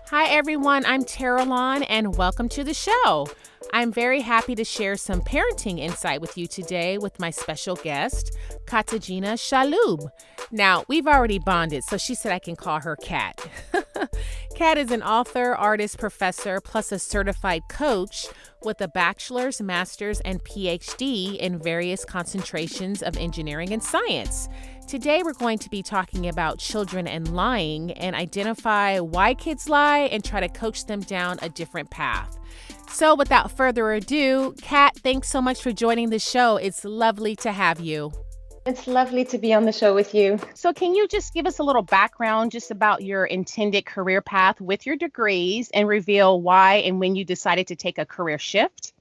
Hi, everyone. I'm Terralon, and welcome to the show. I'm very happy to share some parenting insight with you today with my special guest, Katagyna Shalhoub. Now, we've already bonded, so she said I can call her Kat. Kat is an author, artist, professor, plus a certified coach with a bachelor's, master's, and PhD in various concentrations of engineering and science. Today, we're going to be talking about children and lying and identify why kids lie and try to coach them down a different path. So, without further ado, Kat, thanks so much for joining the show. It's lovely to have you. It's lovely to be on the show with you. So, can you just give us a little background just about your intended career path with your degrees and reveal why and when you decided to take a career shift?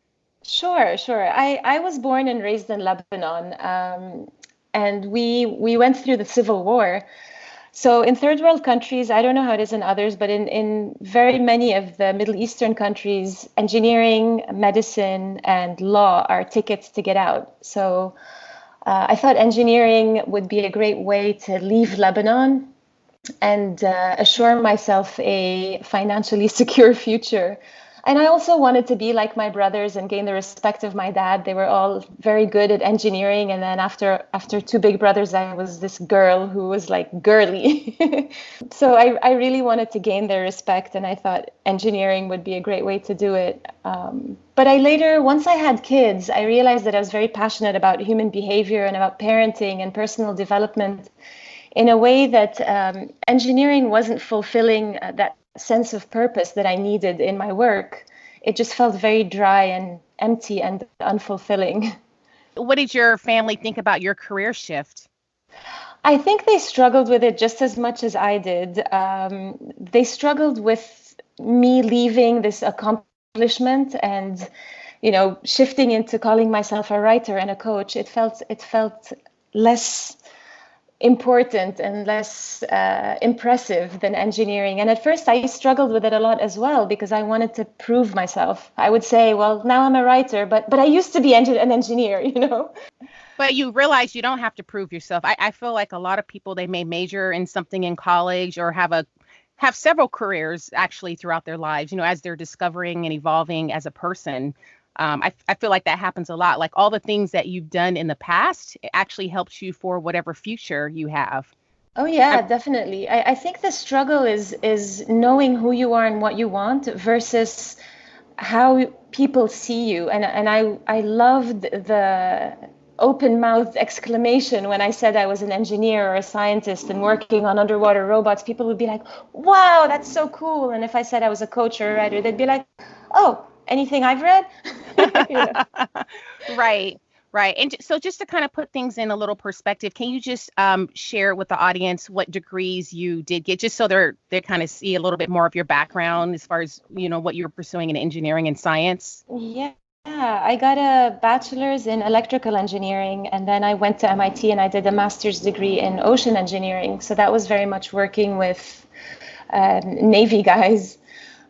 Sure. I was born and raised in Lebanon, and we went through the civil war. So in third world countries, I don't know how it is in others, but in very many of the Middle Eastern countries, engineering, medicine, and law are tickets to get out. So I thought engineering would be a great way to leave Lebanon and assure myself a financially secure future. And I also wanted to be like my brothers and gain the respect of my dad. They were all very good at engineering. And then after two big brothers, I was this girl who was like girly. So I really wanted to gain their respect. And I thought engineering would be a great way to do it. But I later, once I had kids, I realized that I was very passionate about human behavior and about parenting and personal development in a way that engineering wasn't fulfilling that sense of purpose that I needed in my work. It just felt very dry and empty and unfulfilling. What did your family think about your career shift? I think they struggled with it just as much as I did. They struggled with me leaving this accomplishment and, shifting into calling myself a writer and a coach. It felt less important and less impressive than engineering. And at first I struggled with it a lot as well because I wanted to prove myself. I would say, well, now I'm a writer, but I used to be an engineer. But you realize you don't have to prove yourself. I feel like a lot of people, they may major in something in college or have several careers actually throughout their lives, as they're discovering and evolving as a person. I feel like that happens a lot. Like all the things that you've done in the past, it actually helps you for whatever future you have. Oh yeah, definitely. I think the struggle is knowing who you are and what you want versus how people see you. And I loved the open mouthed exclamation when I said I was an engineer or a scientist and working on underwater robots. People would be like, wow, that's so cool. And if I said I was a coach or a writer, they'd be like, oh, anything I've read? Right. Right. And so just to kind of put things in a little perspective, can you just share with the audience what degrees you did get, just so they kind of see a little bit more of your background as far as, what you were pursuing in engineering and science? Yeah, I got a bachelor's in electrical engineering, and then I went to MIT and I did a master's degree in ocean engineering. So that was very much working with Navy guys.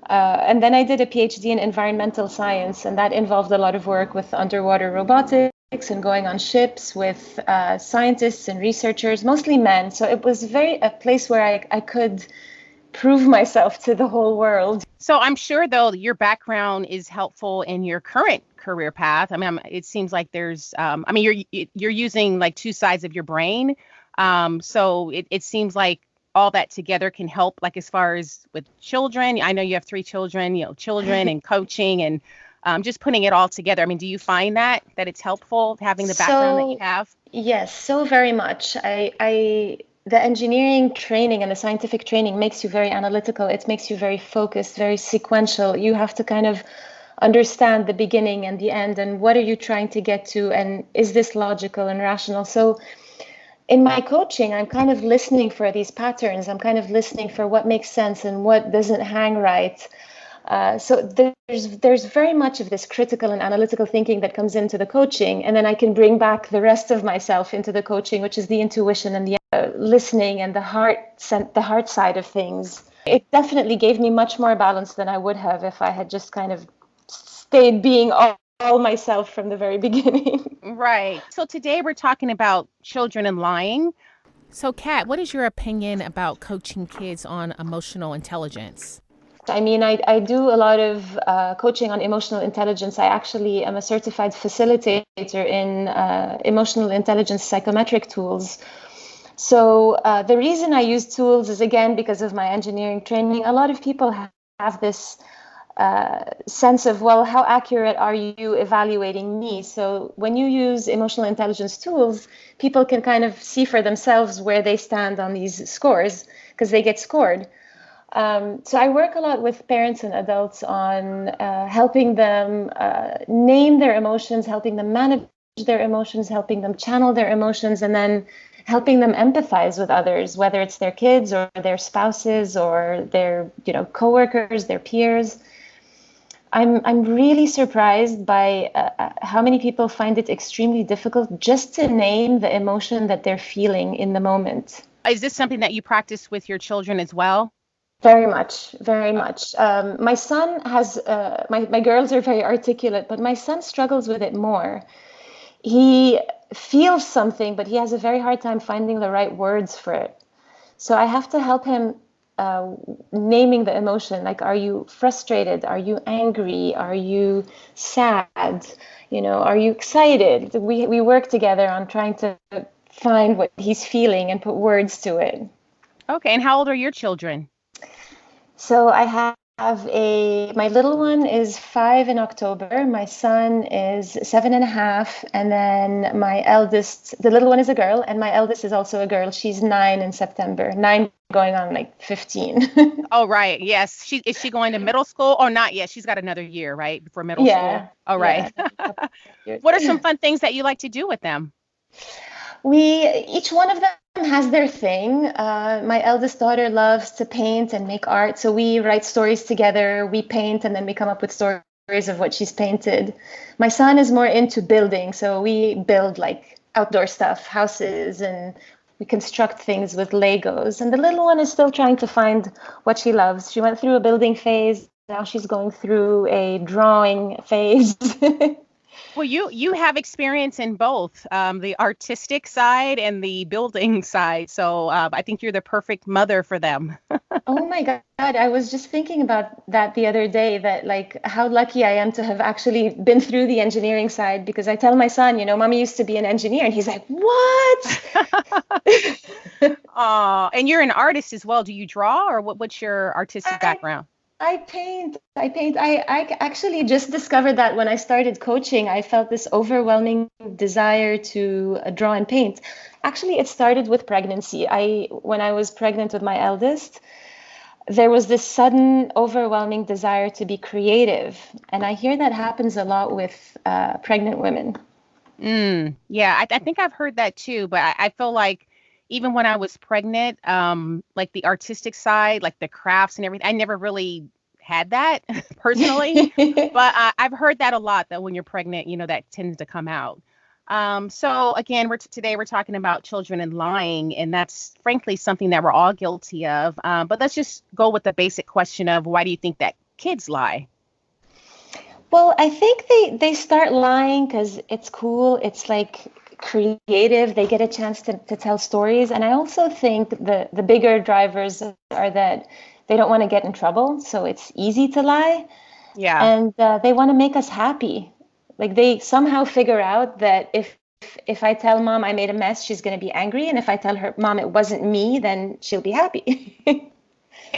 And then I did a PhD in environmental science, and that involved a lot of work with underwater robotics and going on ships with scientists and researchers, mostly men. So it was a place where I could prove myself to the whole world. So I'm sure, though, your background is helpful in your current career path. I mean, it seems like you're using like two sides of your brain. So it seems like all that together can help, like as far as with children. I know you have three children, children and coaching and just putting it all together. I mean, do you find that it's helpful having the background that you have? Yes, so very much. The engineering training and the scientific training makes you very analytical. It makes you very focused, very sequential. You have to kind of understand the beginning and the end and what are you trying to get to and is this logical and rational? So in my coaching, I'm kind of listening for these patterns. I'm kind of listening for what makes sense and what doesn't hang right. So there's very much of this critical and analytical thinking that comes into the coaching, and then I can bring back the rest of myself into the coaching, which is the intuition and the listening and the heart side of things. It definitely gave me much more balance than I would have if I had just kind of stayed being all myself from the very beginning. Right. So today we're talking about children and lying. So, Kat, what is your opinion about coaching kids on emotional intelligence? I mean, I do a lot of coaching on emotional intelligence. I actually am a certified facilitator in emotional intelligence psychometric tools. So the reason I use tools is, again, because of my engineering training. A lot of people have this sense of, well, how accurate are you evaluating me? So when you use emotional intelligence tools, people can kind of see for themselves where they stand on these scores because they get scored. So I work a lot with parents and adults on helping them name their emotions, helping them manage their emotions, helping them channel their emotions, and then helping them empathize with others, whether it's their kids or their spouses or their, coworkers, their peers. I'm really surprised by how many people find it extremely difficult just to name the emotion that they're feeling in the moment. Is this something that you practice with your children as well? Very much, very much. My son has, my girls are very articulate, but my son struggles with it more. He feels something, but he has a very hard time finding the right words for it. So I have to help him naming the emotion. Like, are you frustrated? Are you angry? Are you sad? Are you excited? We work together on trying to find what he's feeling and put words to it. Okay, and how old are your children? So I have my little one is 5 in October. My son is 7.5. And then my eldest, the little one is a girl, and my eldest is also a girl. She's 9 in September, 9 going on like 15. Oh, right. Yes. Is she going to middle school or not yet? She's got another year, right? Before middle Yeah. school. Oh, right. Yeah. What are some fun things that you like to do with them? Each one of them has their thing. My eldest daughter loves to paint and make art. So we write stories together, we paint, and then we come up with stories of what she's painted. My son is more into building. So we build like outdoor stuff, houses, and we construct things with Legos. And the little one is still trying to find what she loves. She went through a building phase. Now she's going through a drawing phase. Well, you have experience in both the artistic side and the building side. So I think you're the perfect mother for them. Oh my God, I was just thinking about that the other day, that like how lucky I am to have actually been through the engineering side, because I tell my son, mommy used to be an engineer, and he's like, "What?" Oh, and you're an artist as well. Do you draw, or what's your artistic background? I paint. I actually just discovered that when I started coaching, I felt this overwhelming desire to draw and paint. Actually, it started with pregnancy. When I was pregnant with my eldest, there was this sudden overwhelming desire to be creative. And I hear that happens a lot with pregnant women. Yeah, I think I've heard that too, but I feel like even when I was pregnant, like the artistic side, like the crafts and everything, I never really had that personally, but I've heard that a lot, that when you're pregnant, that tends to come out. So again, today we're talking about children and lying, and that's frankly something that we're all guilty of. But let's just go with the basic question of, why do you think that kids lie? Well, I think they start lying because it's cool. It's like creative. They get a chance to tell stories. And I also think the bigger drivers are that they don't want to get in trouble. So it's easy to lie. Yeah. And they want to make us happy. Like they somehow figure out that if I tell mom I made a mess, she's going to be angry. And if I tell her, mom, it wasn't me, then she'll be happy.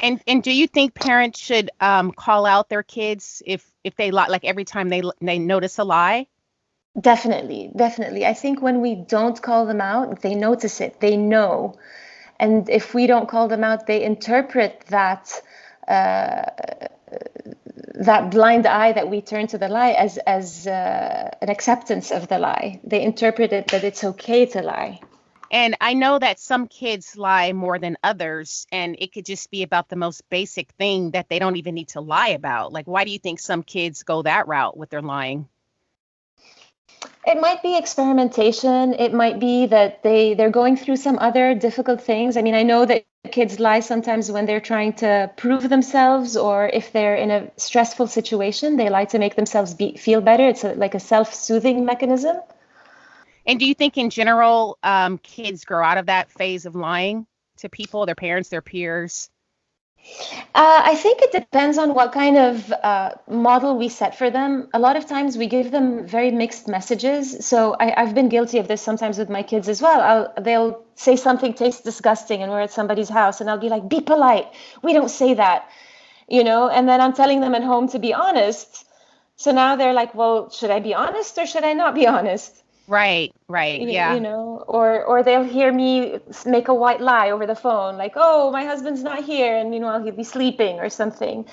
And do you think parents should call out their kids if they lie, like every time they notice a lie? Definitely, definitely. I think when we don't call them out, they notice it, they know. And if we don't call them out, they interpret that blind eye that we turn to the lie as an acceptance of the lie. They interpret it that it's okay to lie. And I know that some kids lie more than others, and it could just be about the most basic thing that they don't even need to lie about. Like, why do you think some kids go that route with their lying? It might be experimentation. It might be that they're going through some other difficult things. I mean, I know that kids lie sometimes when they're trying to prove themselves, or if they're in a stressful situation, they lie to make themselves feel better. It's like a self-soothing mechanism. And do you think in general, kids grow out of that phase of lying to people, their parents, their peers? I think it depends on what kind of model we set for them. A lot of times we give them very mixed messages. So I've been guilty of this sometimes with my kids as well. They'll say something tastes disgusting and we're at somebody's house and I'll be like, be polite. We don't say that, and then I'm telling them at home to be honest. So now they're like, well, should I be honest or should I not be honest? Right, yeah. Or they'll hear me make a white lie over the phone, like, oh, my husband's not here, and he'll be sleeping or something.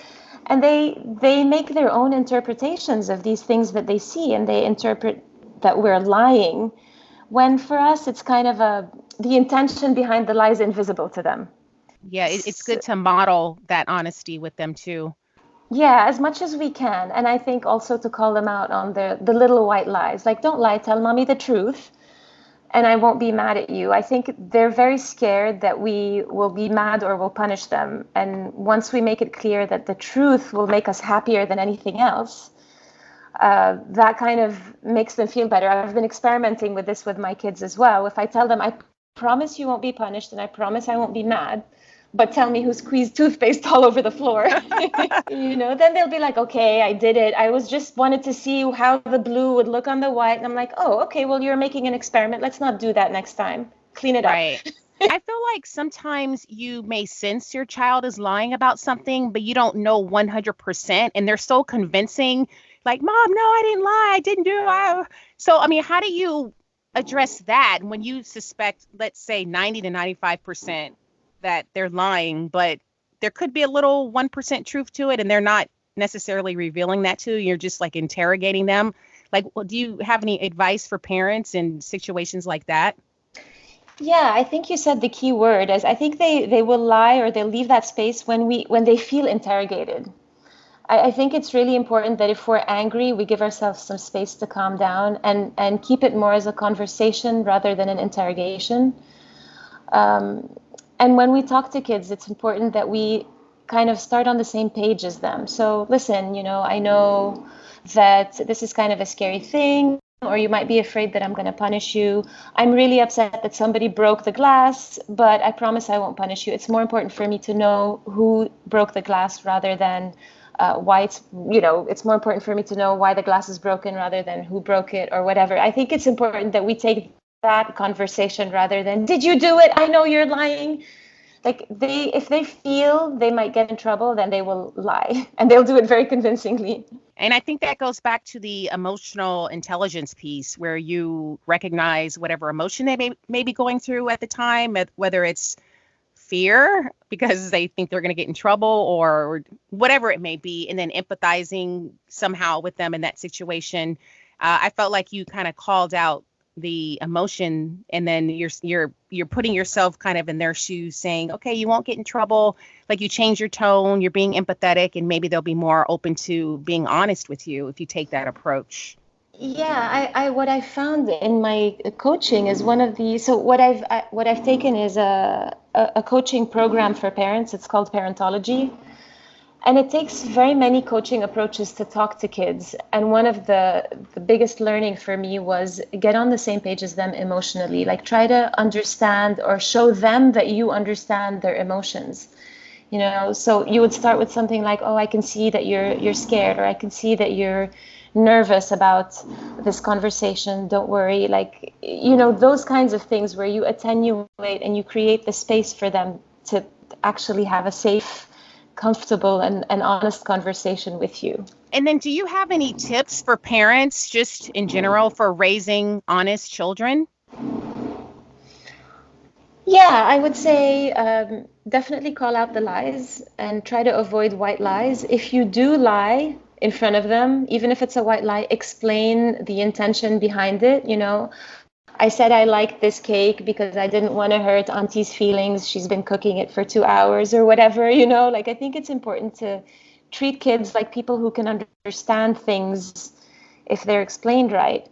And they make their own interpretations of these things that they see, and they interpret that we're lying, when for us it's kind of the intention behind the lie is invisible to them. Yeah, it's good to model that honesty with them too. Yeah, as much as we can. And I think also to call them out on the little white lies. Like, don't lie, tell mommy the truth, and I won't be mad at you. I think they're very scared that we will be mad or will punish them. And once we make it clear that the truth will make us happier than anything else, that kind of makes them feel better. I've been experimenting with this with my kids as well. If I tell them, I promise you won't be punished and I promise I won't be mad, but tell me who squeezed toothpaste all over the floor, then they'll be like, okay, I did it. I was just wanted to see how the blue would look on the white. And I'm like, oh, okay, well, you're making an experiment. Let's not do that next time. Clean it up. I feel like sometimes you may sense your child is lying about something, but you don't know 100%. And they're so convincing, like, Mom, no, I didn't lie. I didn't do it. So, I mean, how do you address that when you suspect, let's say 90 to 95%? That they're lying, but there could be a little 1% truth to it, and they're not necessarily revealing that to you. You're just like interrogating them. Like, well, do you have any advice for parents in situations like that? Yeah, I think you said the key word. As I think they will lie or they'll leave that space when they feel interrogated. I think it's really important that if we're angry, we give ourselves some space to calm down and keep it more as a conversation rather than an interrogation. And when we talk to kids, it's important that we kind of start on the same page as them. So listen, I know that this is kind of a scary thing, or you might be afraid that I'm going to punish you. I'm really upset that somebody broke the glass, but I promise I won't punish you. It's more important for me to know who broke the glass rather than why it's more important for me to know why the glass is broken rather than who broke it or whatever. I think it's important that we take that conversation rather than, did you do it? I know you're lying. Like if they feel they might get in trouble, then they will lie, and they'll do it very convincingly. And I think that goes back to the emotional intelligence piece, where you recognize whatever emotion they may be going through at the time, whether it's fear because they think they're going to get in trouble or whatever it may be, and then empathizing somehow with them in that situation. I felt like you kind of called out the emotion, and then you're putting yourself kind of in their shoes, saying, okay, you won't get in trouble. Like, you change your tone, you're being empathetic, and maybe they'll be more open to being honest with you if you take that approach. Yeah, I what I found in my coaching is what I've taken is a coaching program for parents. It's called Parentology. And it takes very many coaching approaches to talk to kids. And one of the biggest learning for me was get on the same page as them emotionally. Like, try to understand or show them that you understand their emotions. So you would start with something like, oh, I can see that you're scared, or I can see that you're nervous about this conversation. Don't worry. Like, those kinds of things where you attenuate and you create the space for them to actually have a safe, comfortable and honest conversation with you. And then, do you have any tips for parents just in general for raising honest children? Yeah, I would say definitely call out the lies and try to avoid white lies. If you do lie in front of them, even if it's a white lie, explain the intention behind it. I said I liked this cake because I didn't want to hurt Auntie's feelings. She's been cooking it for 2 hours or whatever, Like, I think it's important to treat kids like people who can understand things if they're explained right.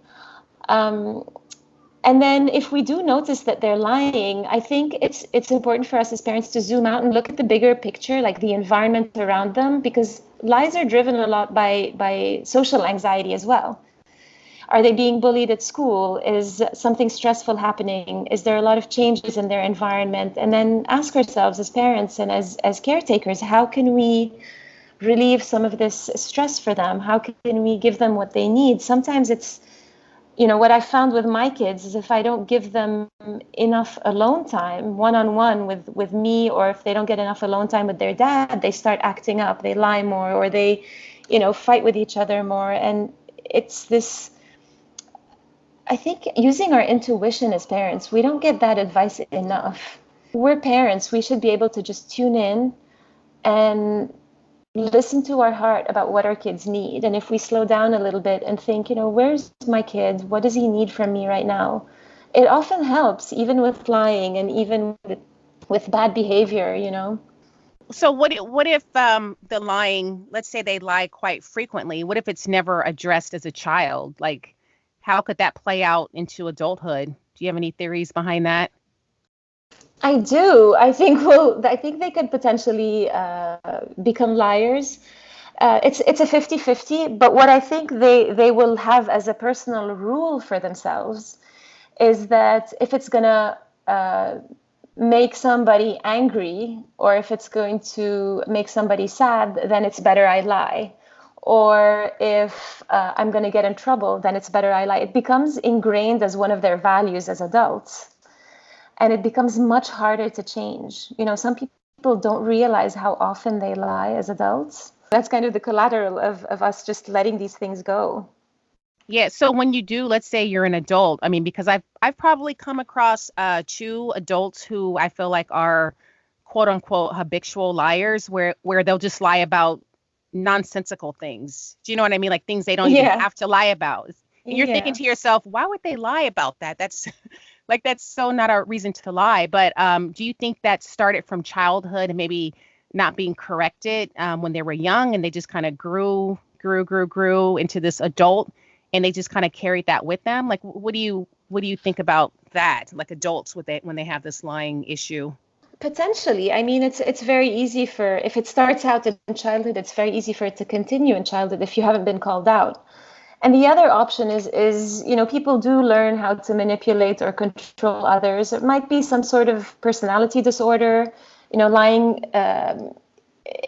And then if we do notice that they're lying, I think it's important for us as parents to zoom out and look at the bigger picture, like the environment around them, because lies are driven a lot by social anxiety as well. Are they being bullied at school? Is something stressful happening? Is there a lot of changes in their environment? And then ask ourselves as parents and as caretakers, how can we relieve some of this stress for them? How can we give them what they need? Sometimes it's, what I found with my kids is if I don't give them enough alone time, one-on-one with me, or if they don't get enough alone time with their dad, they start acting up, they lie more, or they, fight with each other more. And it's this, I think, using our intuition as parents, we don't get that advice enough. We're parents, we should be able to just tune in and listen to our heart about what our kids need. And if we slow down a little bit and think, where's my kid? What does he need from me right now? It often helps, even with lying and even with bad behavior. So what if the lying, let's say they lie quite frequently, what if it's never addressed as a child? Like, how could that play out into adulthood? Do you have any theories behind that? I do. I think they could potentially become liars. It's a 50-50, but what I think they will have as a personal rule for themselves is that if it's gonna make somebody angry, or if it's going to make somebody sad, then it's better I lie. Or if I'm going to get in trouble, then it's better I lie. It becomes ingrained as one of their values as adults. And it becomes much harder to change. Some people don't realize how often they lie as adults. That's kind of the collateral of us just letting these things go. Yeah. So when you do, let's say you're an adult, I mean, because I've probably come across 2 adults who I feel like are quote unquote habitual liars, where they'll just lie about nonsensical things. Do you know what I mean? Like things they don't even have to lie about. And you're thinking to yourself, why would they lie about that? That's like, that's so not a reason to lie. But do you think that started from childhood and maybe not being corrected when they were young, and they just kind of grew into this adult, and they just kind of carried that with them? Like, what do you think about that? Like adults with it when they have this lying issue? Potentially. I mean, it's very easy if it starts out in childhood, it's very easy for it to continue in childhood if you haven't been called out. And the other option is people do learn how to manipulate or control others. It might be some sort of personality disorder. Lying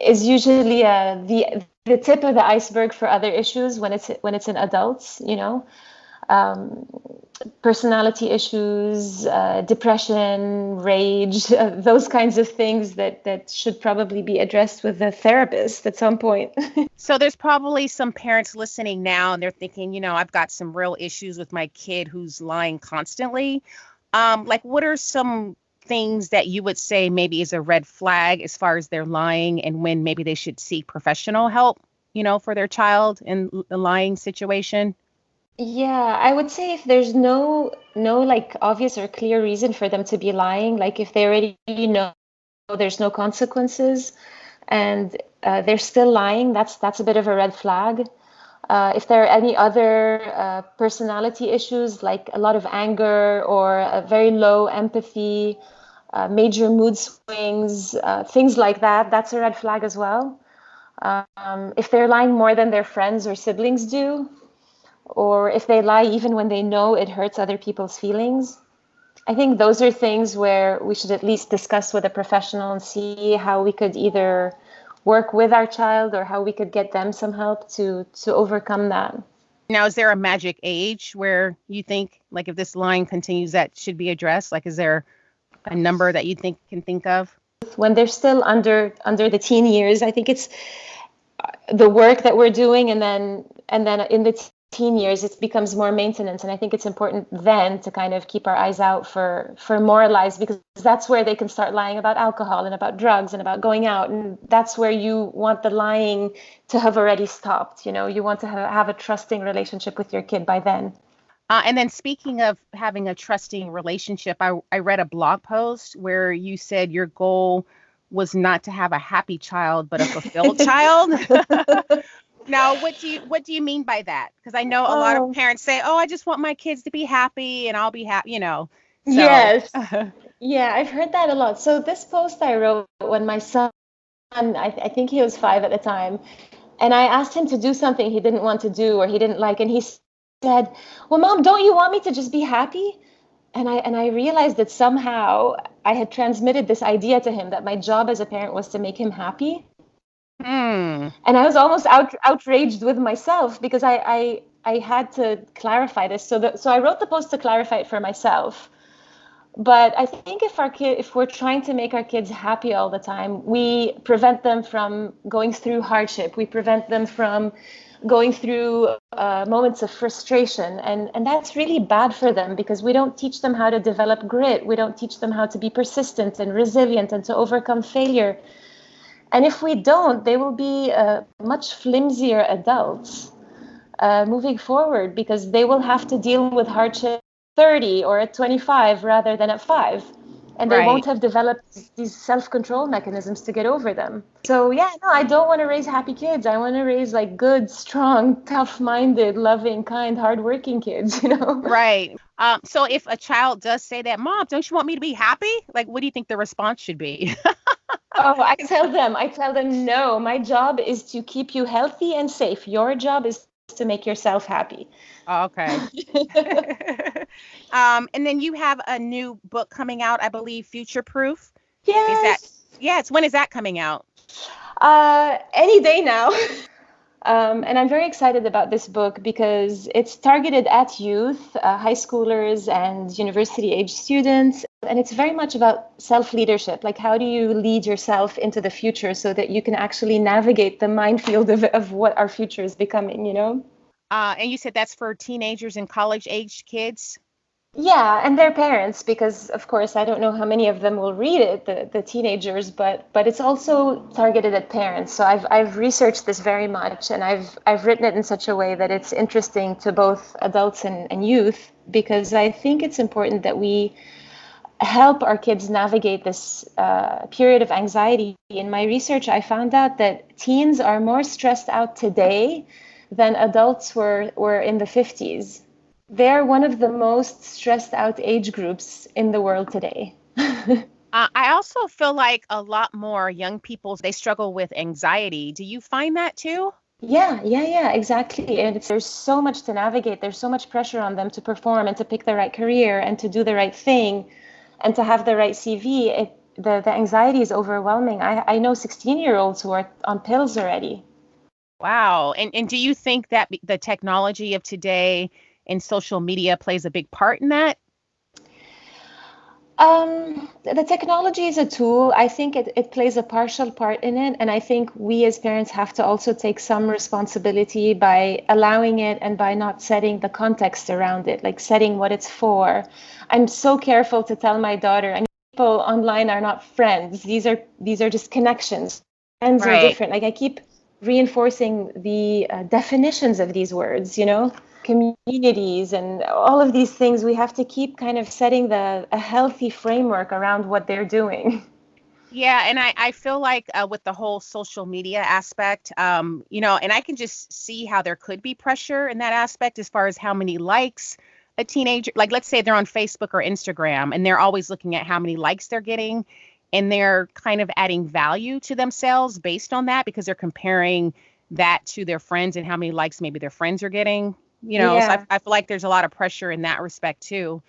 is usually the tip of the iceberg for other issues when it's in adults. Personality issues, depression, rage, those kinds of things that should probably be addressed with a therapist at some point. So there's probably some parents listening now and they're thinking, I've got some real issues with my kid who's lying constantly. Like, what are some things that you would say maybe is a red flag as far as they're lying, and when maybe they should seek professional help, for their child in the lying situation? Yeah, I would say if there's no like obvious or clear reason for them to be lying, like if they already know there's no consequences and they're still lying, that's a bit of a red flag. If there are any other personality issues, like a lot of anger or a very low empathy, major mood swings, things like that, that's a red flag as well. If they're lying more than their friends or siblings do, or if they lie even when they know it hurts other people's feelings. I think those are things where we should at least discuss with a professional and see how we could either work with our child or how we could get them some help to overcome that. Now, is there a magic age where you think, like, if this lying continues, that should be addressed? Like, is there a number that you can think of? When they're still under the teen years, I think it's the work that we're doing, and then in the teen years, it becomes more maintenance. And I think it's important then to kind of keep our eyes out for more lies, because that's where they can start lying about alcohol and about drugs and about going out. And that's where you want the lying to have already stopped. You want to have a trusting relationship with your kid by then. And then speaking of having a trusting relationship, I read a blog post where you said your goal was not to have a happy child, but a fulfilled child. Now, what do you mean by that? Because I know a lot of parents say, "Oh, I just want my kids to be happy and I'll be happy," So. Yes. Yeah, I've heard that a lot. So this post I wrote when my son, I think he was 5 at the time, and I asked him to do something he didn't want to do or he didn't like, and he said, well, Mom, don't you want me to just be happy? And I realized that somehow I had transmitted this idea to him that my job as a parent was to make him happy. Mm. And I was almost outraged with myself because I had to clarify this. So I wrote the post to clarify it for myself. But I think if we're trying to make our kids happy all the time, we prevent them from going through hardship. We prevent them from going through moments of frustration. And that's really bad for them because we don't teach them how to develop grit. We don't teach them how to be persistent and resilient and to overcome failure. And if we don't, they will be much flimsier adults moving forward because they will have to deal with hardship 30 or at 25 rather than at 5. And they won't have developed these self-control mechanisms to get over them. So yeah, no, I don't want to raise happy kids. I want to raise like good, strong, tough-minded, loving, kind, hardworking kids, you know? Right. So if a child does say that, Mom, don't you want me to be happy? Like, what do you think the response should be? Oh, I tell them, no, my job is to keep you healthy and safe. Your job is to make yourself happy. Oh, okay. And then you have a new book coming out, I believe, Future Proof. Yes. Yes. When is that coming out? Any day now. And I'm very excited about this book because it's targeted at youth, high schoolers and university-age students. And it's very much about self-leadership. Like, how do you lead yourself into the future so that you can actually navigate the minefield of what our future is becoming, you know? And you said that's for teenagers and college-aged kids? Yeah, and their parents, because of course I don't know how many of them will read it, the teenagers, but it's also targeted at parents. So I've researched this very much, and I've written it in such a way that it's interesting to both adults and youth, because I think it's important that we help our kids navigate this period of anxiety. In my research, I found out that teens are more stressed out today than adults were in the 50s. They're one of the most stressed out age groups in the world today. I also feel like a lot more young people, they struggle with anxiety. Do you find that too? Yeah, exactly. And there's so much to navigate. There's so much pressure on them to perform and to pick the right career and to do the right thing and to have the right CV. The anxiety is overwhelming. I know 16-year-olds who are on pills already. Wow. And do you think that the technology of today and social media plays a big part in that? The technology is a tool. I think it plays a partial part in it. And I think we as parents have to also take some responsibility by allowing it and by not setting the context around it, like setting what it's for. I'm so careful to tell my daughter, I mean, people online are not friends. These are just connections. Friends are different. Like, I keep reinforcing the definitions of these words, you know? Communities and all of these things. We have to keep kind of setting a healthy framework around what they're doing. Yeah, and I feel like with the whole social media aspect, and I can just see how there could be pressure in that aspect as far as how many likes a teenager, like let's say they're on Facebook or Instagram and they're always looking at how many likes they're getting, and they're kind of adding value to themselves based on that because they're comparing that to their friends and how many likes maybe their friends are getting. So I feel like there's a lot of pressure in that respect too.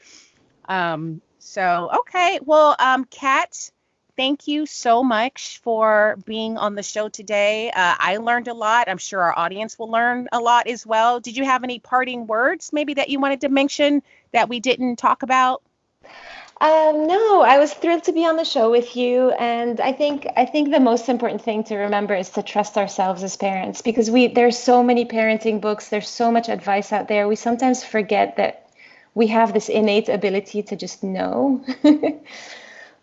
Okay. Well, Kat, thank you so much for being on the show today. I learned a lot. I'm sure our audience will learn a lot as well. Did you have any parting words maybe that you wanted to mention that we didn't talk about? No, I was thrilled to be on the show with you, and I think the most important thing to remember is to trust ourselves as parents, because there's so many parenting books, there's so much advice out there. We sometimes forget that we have this innate ability to just know.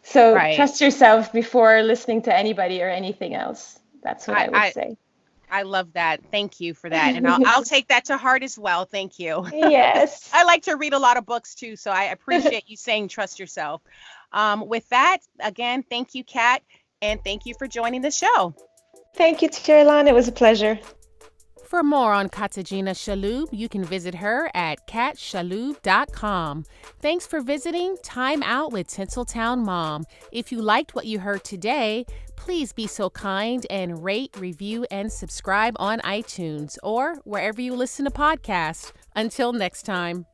So trust yourself before listening to anybody or anything else. That's what I would say. I love that. Thank you for that. And I'll take that to heart as well. Thank you. Yes. I like to read a lot of books too, so I appreciate you saying trust yourself. With that, again, thank you, Kat, and thank you for joining the show. Thank you, Caroline. It was a pleasure. For more on Katagyna Shalhoub, you can visit her at katshalhoub.com. Thanks for visiting Time Out with Tinseltown Mom. If you liked what you heard today, please be so kind and rate, review, and subscribe on iTunes or wherever you listen to podcasts. Until next time.